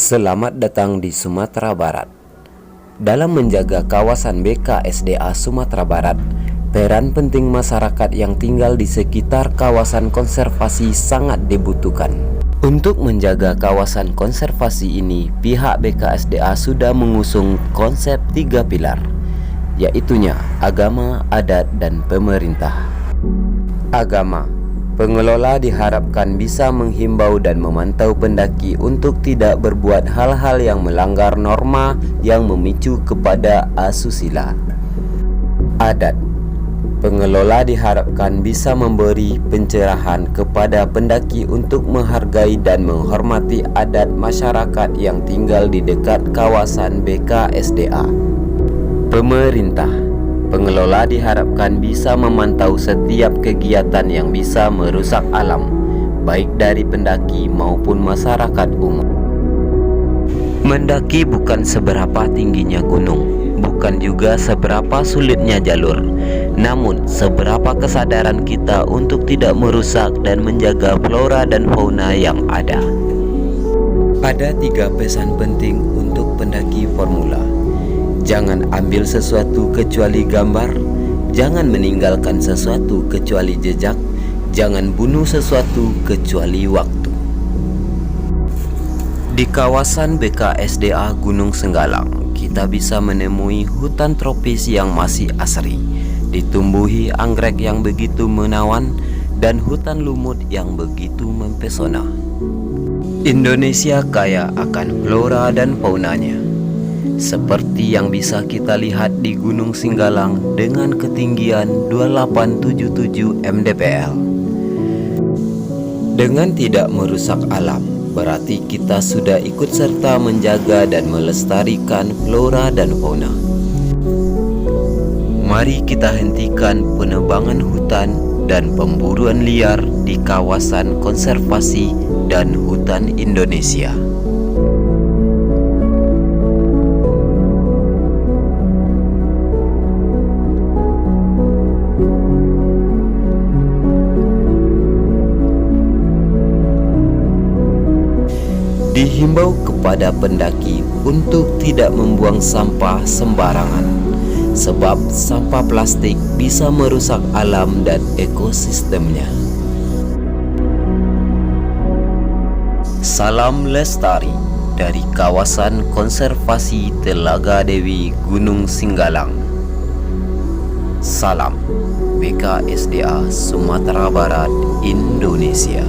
Selamat datang di Sumatera Barat. Dalam menjaga kawasan BKSDA Sumatera Barat, peran penting masyarakat yang tinggal di sekitar kawasan konservasi sangat dibutuhkan. Untuk menjaga kawasan konservasi ini, pihak BKSDA sudah mengusung konsep 3 pilar, yaitunya agama, adat, dan pemerintah. Agama. Pengelola diharapkan bisa menghimbau dan memantau pendaki untuk tidak berbuat hal-hal yang melanggar norma yang memicu kepada asusila. Adat. Pengelola diharapkan bisa memberi pencerahan kepada pendaki untuk menghargai dan menghormati adat masyarakat yang tinggal di dekat kawasan BKSDA. Pemerintah. Pengelola diharapkan bisa memantau setiap kegiatan yang bisa merusak alam, baik dari pendaki maupun masyarakat umum. Mendaki bukan seberapa tingginya gunung, bukan juga seberapa sulitnya jalur, namun seberapa kesadaran kita untuk tidak merusak dan menjaga flora dan fauna yang ada. Ada 3 pesan penting untuk pendaki formula. Jangan ambil sesuatu kecuali gambar, jangan meninggalkan sesuatu kecuali jejak, jangan bunuh sesuatu kecuali waktu. Di kawasan BKSDA Gunung Senggalang, kita bisa menemui hutan tropis yang masih asri, ditumbuhi anggrek yang begitu menawan, dan hutan lumut yang begitu mempesona. Indonesia kaya akan flora dan faunanya, seperti yang bisa kita lihat di Gunung Singgalang dengan ketinggian 2877 mdpl. Dengan tidak merusak alam, berarti kita sudah ikut serta menjaga dan melestarikan flora dan fauna. Mari kita hentikan penebangan hutan dan pemburuan liar di kawasan konservasi dan hutan Indonesia. Dihimbau kepada pendaki untuk tidak membuang sampah sembarangan, sebab sampah plastik bisa merusak alam dan ekosistemnya. Salam lestari dari kawasan konservasi Telaga Dewi Gunung Singgalang. Salam BKSDA Sumatera Barat, Indonesia.